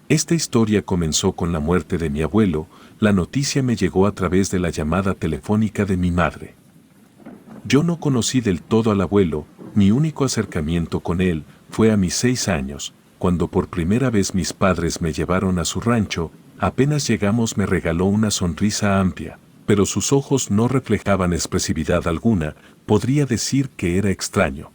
Esta historia comenzó con la muerte de mi abuelo. La noticia me llegó a través de la llamada telefónica de mi madre. Yo no conocí del todo al abuelo, mi único acercamiento con él fue a mis 6 años, cuando por primera vez mis padres me llevaron a su rancho. Apenas llegamos me regaló una sonrisa amplia, pero sus ojos no reflejaban expresividad alguna. Podría decir que era extraño.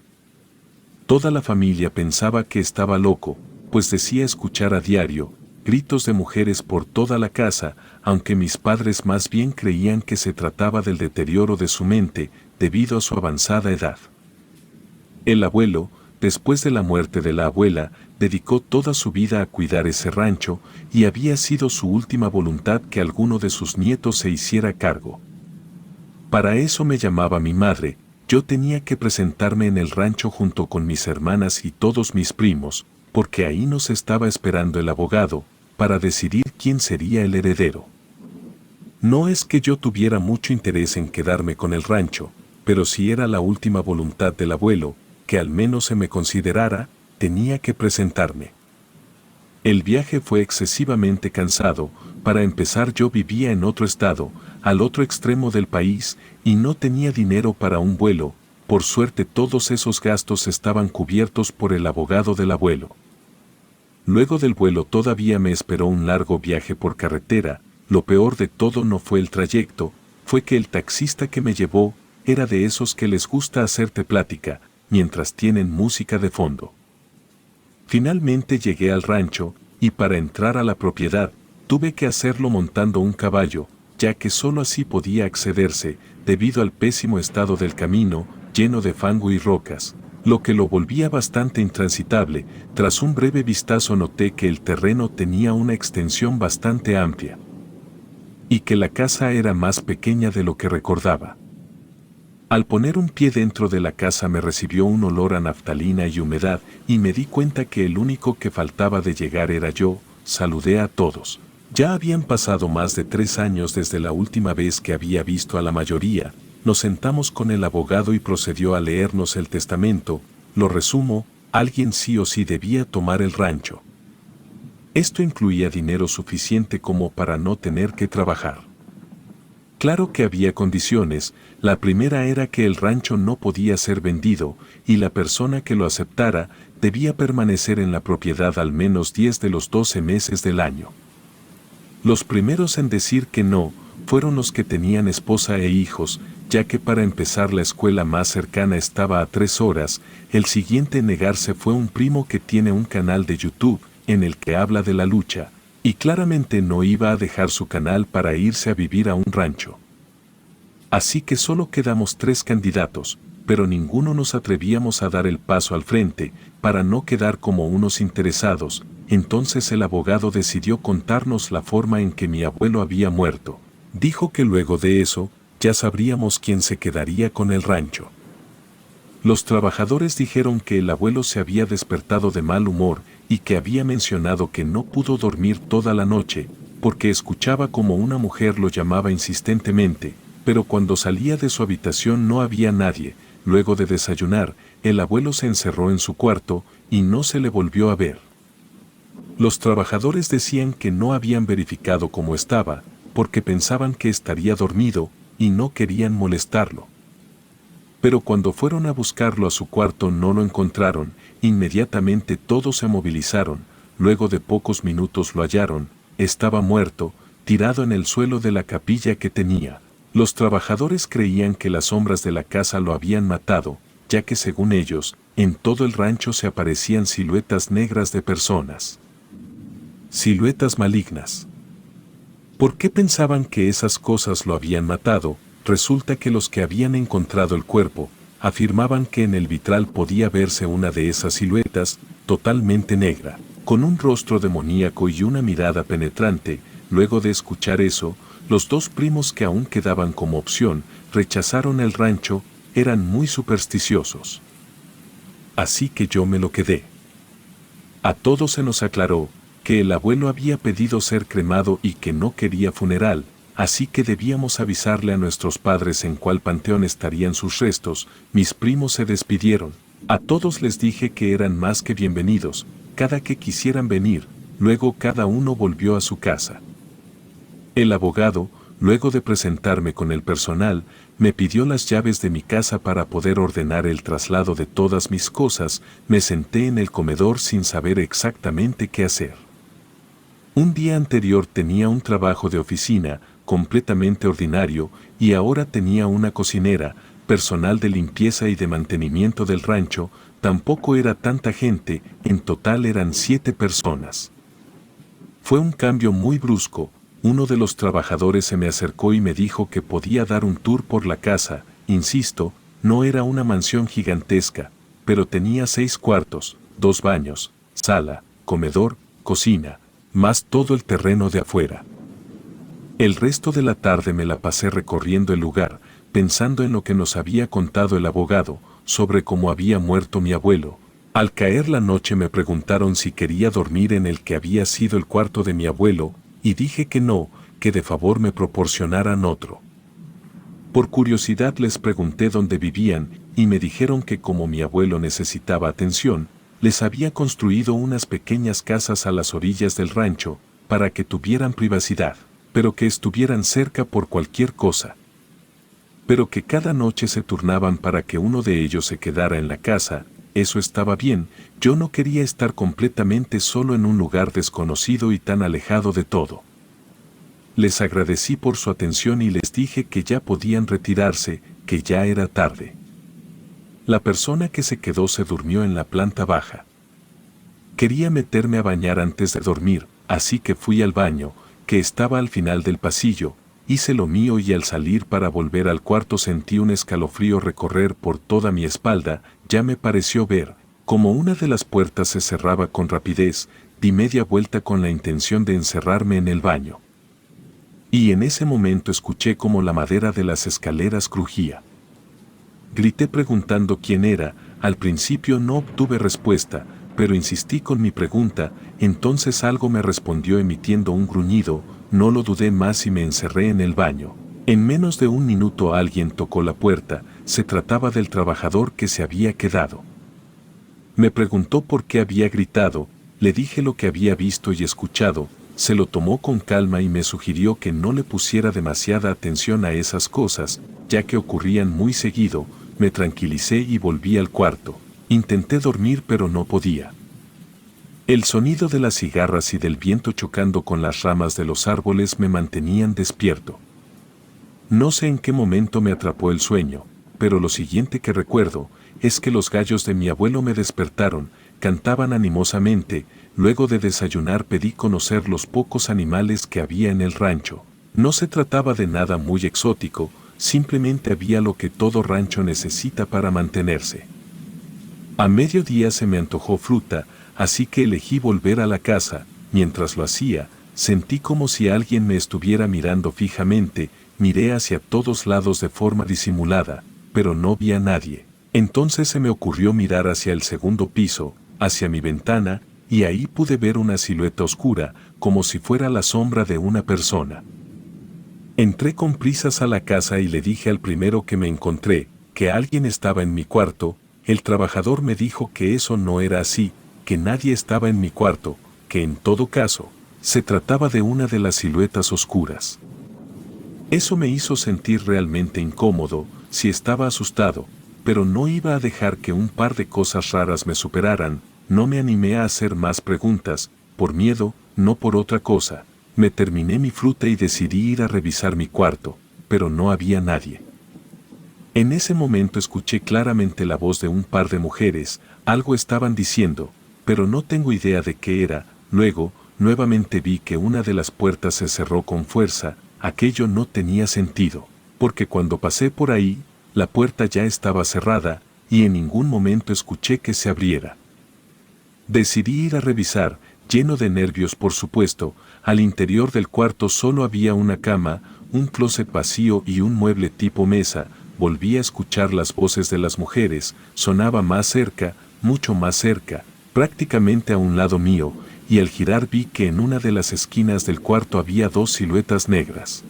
Toda la familia pensaba que estaba loco, pues decía escuchar a diario gritos de mujeres por toda la casa, aunque mis padres más bien creían que se trataba del deterioro de su mente debido a su avanzada edad. El abuelo, después de la muerte de la abuela, dedicó toda su vida a cuidar ese rancho y había sido su última voluntad que alguno de sus nietos se hiciera cargo. Para eso me llamaba mi madre. Yo tenía que presentarme en el rancho junto con mis hermanas y todos mis primos, porque ahí nos estaba esperando el abogado, para decidir quién sería el heredero. No es que yo tuviera mucho interés en quedarme con el rancho, pero si era la última voluntad del abuelo, que al menos se me considerara, tenía que presentarme. El viaje fue excesivamente cansado. Para empezar, yo vivía en otro estado, al otro extremo del país, y no tenía dinero para un vuelo. Por suerte todos esos gastos estaban cubiertos por el abogado del abuelo. Luego del vuelo todavía me esperó un largo viaje por carretera. Lo peor de todo no fue el trayecto, fue que el taxista que me llevó era de esos que les gusta hacerte plática, mientras tienen música de fondo. Finalmente llegué al rancho, y para entrar a la propiedad, tuve que hacerlo montando un caballo, ya que solo así podía accederse, debido al pésimo estado del camino, lleno de fango y rocas, lo que lo volvía bastante intransitable. Tras un breve vistazo noté que el terreno tenía una extensión bastante amplia, y que la casa era más pequeña de lo que recordaba. Al poner un pie dentro de la casa me recibió un olor a naftalina y humedad, y me di cuenta que el único que faltaba de llegar era yo. Saludé a todos. Ya habían pasado más de 3 años desde la última vez que había visto a la mayoría. Nos sentamos con el abogado y procedió a leernos el testamento. Lo resumo: alguien sí o sí debía tomar el rancho. Esto incluía dinero suficiente como para no tener que trabajar. Claro que había condiciones. La primera era que el rancho no podía ser vendido, y la persona que lo aceptara debía permanecer en la propiedad al menos 10 de los 12 meses del año. Los primeros en decir que no fueron los que tenían esposa e hijos, ya que para empezar la escuela más cercana estaba a 3 horas. El siguiente en negarse fue un primo que tiene un canal de YouTube en el que habla de la lucha, y claramente no iba a dejar su canal para irse a vivir a un rancho. Así que solo quedamos 3 candidatos, pero ninguno nos atrevíamos a dar el paso al frente, para no quedar como unos interesados. Entonces el abogado decidió contarnos la forma en que mi abuelo había muerto. Dijo que luego de eso, ya sabríamos quién se quedaría con el rancho. Los trabajadores dijeron que el abuelo se había despertado de mal humor y que había mencionado que no pudo dormir toda la noche, porque escuchaba como una mujer lo llamaba insistentemente, pero cuando salía de su habitación no había nadie. Luego de desayunar, el abuelo se encerró en su cuarto y no se le volvió a ver. Los trabajadores decían que no habían verificado cómo estaba, porque pensaban que estaría dormido y no querían molestarlo. Pero cuando fueron a buscarlo a su cuarto no lo encontraron. Inmediatamente todos se movilizaron. Luego de pocos minutos lo hallaron. Estaba muerto, tirado en el suelo de la capilla que tenía. Los trabajadores creían que las sombras de la casa lo habían matado, ya que según ellos, en todo el rancho se aparecían siluetas negras de personas. Siluetas malignas. ¿Por qué pensaban que esas cosas lo habían matado? Resulta que los que habían encontrado el cuerpo afirmaban que en el vitral podía verse una de esas siluetas, totalmente negra, con un rostro demoníaco y una mirada penetrante. Luego de escuchar eso, los 2 primos que aún quedaban como opción rechazaron el rancho. Eran muy supersticiosos. Así que yo me lo quedé. A todos se nos aclaró que el abuelo había pedido ser cremado y que no quería funeral, así que debíamos avisarle a nuestros padres en cuál panteón estarían sus restos. Mis primos se despidieron. A todos les dije que eran más que bienvenidos, cada que quisieran venir, luego cada uno volvió a su casa. El abogado, luego de presentarme con el personal, me pidió las llaves de mi casa para poder ordenar el traslado de todas mis cosas. Me senté en el comedor sin saber exactamente qué hacer. Un día anterior tenía un trabajo de oficina, completamente ordinario, y ahora tenía una cocinera, personal de limpieza y de mantenimiento del rancho. Tampoco era tanta gente, en total eran 7 personas. Fue un cambio muy brusco. Uno de los trabajadores se me acercó y me dijo que podía dar un tour por la casa. Insisto, no era una mansión gigantesca, pero tenía 6 cuartos, 2 baños, sala, comedor, cocina, más todo el terreno de afuera. El resto de la tarde me la pasé recorriendo el lugar, pensando en lo que nos había contado el abogado, sobre cómo había muerto mi abuelo. Al caer la noche me preguntaron si quería dormir en el que había sido el cuarto de mi abuelo, y dije que no, que de favor me proporcionaran otro. Por curiosidad les pregunté dónde vivían, y me dijeron que como mi abuelo necesitaba atención, les había construido unas pequeñas casas a las orillas del rancho, para que tuvieran privacidad, pero que estuvieran cerca por cualquier cosa. Pero que cada noche se turnaban para que uno de ellos se quedara en la casa. Eso estaba bien. Yo no quería estar completamente solo en un lugar desconocido y tan alejado de todo. Les agradecí por su atención y les dije que ya podían retirarse, que ya era tarde. La persona que se quedó se durmió en la planta baja. Quería meterme a bañar antes de dormir, así que fui al baño, que estaba al final del pasillo. Hice lo mío y al salir para volver al cuarto sentí un escalofrío recorrer por toda mi espalda. Ya me pareció ver como una de las puertas se cerraba con rapidez. Di media vuelta con la intención de encerrarme en el baño. Y en ese momento escuché como la madera de las escaleras crujía. Grité preguntando quién era. Al principio no obtuve respuesta, pero insistí con mi pregunta. Entonces algo me respondió emitiendo un gruñido. No lo dudé más y me encerré en el baño. En menos de un minuto alguien tocó la puerta. Se trataba del trabajador que se había quedado. Me preguntó por qué había gritado. Le dije lo que había visto y escuchado. Se lo tomó con calma y me sugirió que no le pusiera demasiada atención a esas cosas, ya que ocurrían muy seguido. Me tranquilicé y volví al cuarto. Intenté dormir pero no podía. El sonido de las cigarras y del viento chocando con las ramas de los árboles me mantenían despierto. No sé en qué momento me atrapó el sueño, pero lo siguiente que recuerdo es que los gallos de mi abuelo me despertaron, cantaban animosamente. Luego de desayunar pedí conocer los pocos animales que había en el rancho. No se trataba de nada muy exótico, simplemente había lo que todo rancho necesita para mantenerse. A mediodía se me antojó fruta, así que elegí volver a la casa. Mientras lo hacía, sentí como si alguien me estuviera mirando fijamente. Miré hacia todos lados de forma disimulada, pero no vi a nadie. Entonces se me ocurrió mirar hacia el segundo piso, hacia mi ventana, y ahí pude ver una silueta oscura, como si fuera la sombra de una persona. Entré con prisas a la casa y le dije al primero que me encontré, que alguien estaba en mi cuarto. El trabajador me dijo que eso no era así, que nadie estaba en mi cuarto, que en todo caso, se trataba de una de las siluetas oscuras. Eso me hizo sentir realmente incómodo. Sí estaba asustado, pero no iba a dejar que un par de cosas raras me superaran. No me animé a hacer más preguntas, por miedo, no por otra cosa. Me terminé mi fruta y decidí ir a revisar mi cuarto, pero no había nadie. En ese momento escuché claramente la voz de un par de mujeres. Algo estaban diciendo, pero no tengo idea de qué era. Luego, nuevamente vi que una de las puertas se cerró con fuerza. Aquello no tenía sentido, porque cuando pasé por ahí, la puerta ya estaba cerrada, y en ningún momento escuché que se abriera. Decidí ir a revisar, lleno de nervios por supuesto. Al interior del cuarto solo había una cama, un closet vacío y un mueble tipo mesa. Volví a escuchar las voces de las mujeres. Sonaba más cerca, mucho más cerca, prácticamente a un lado mío, y al girar vi que en una de las esquinas del cuarto había 2 siluetas negras.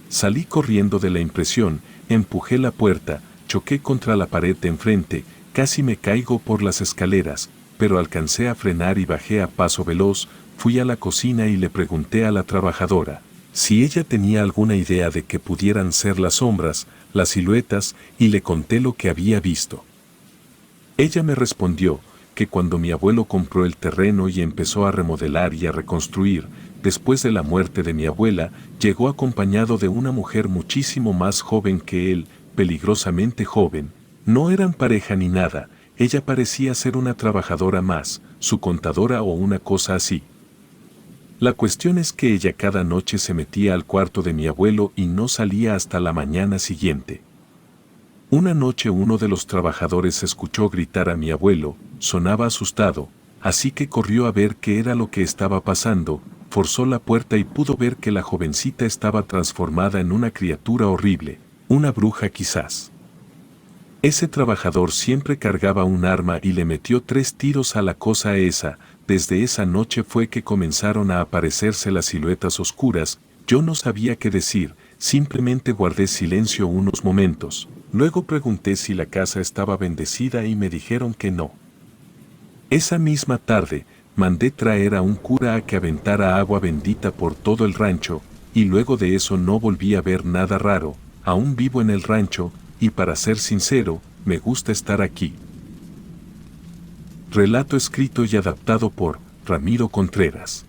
Salí corriendo de la impresión, empujé la puerta, choqué contra la pared de enfrente, casi me caigo por las escaleras, pero alcancé a frenar y bajé a paso veloz. fui a la cocina y le pregunté a la trabajadora si ella tenía alguna idea de que pudieran ser las sombras, las siluetas, y le conté lo que había visto. Ella me respondió que cuando mi abuelo compró el terreno y empezó a remodelar y a reconstruir, después de la muerte de mi abuela, llegó acompañado de una mujer muchísimo más joven que él, peligrosamente joven. No eran pareja ni nada, ella parecía ser una trabajadora más, su contadora o una cosa así. La cuestión es que ella cada noche se metía al cuarto de mi abuelo y no salía hasta la mañana siguiente. Una noche uno de los trabajadores escuchó gritar a mi abuelo, sonaba asustado, así que corrió a ver qué era lo que estaba pasando, forzó la puerta y pudo ver que la jovencita estaba transformada en una criatura horrible, una bruja quizás. Ese trabajador siempre cargaba un arma y le metió 3 tiros a la cosa esa. Desde esa noche fue que comenzaron a aparecerse las siluetas oscuras. Yo no sabía qué decir, simplemente guardé silencio unos momentos. Luego pregunté si la casa estaba bendecida y me dijeron que no. Esa misma tarde, mandé traer a un cura a que aventara agua bendita por todo el rancho, y luego de eso no volví a ver nada raro. Aún vivo en el rancho, y para ser sincero, me gusta estar aquí. Relato escrito y adaptado por Ramiro Contreras.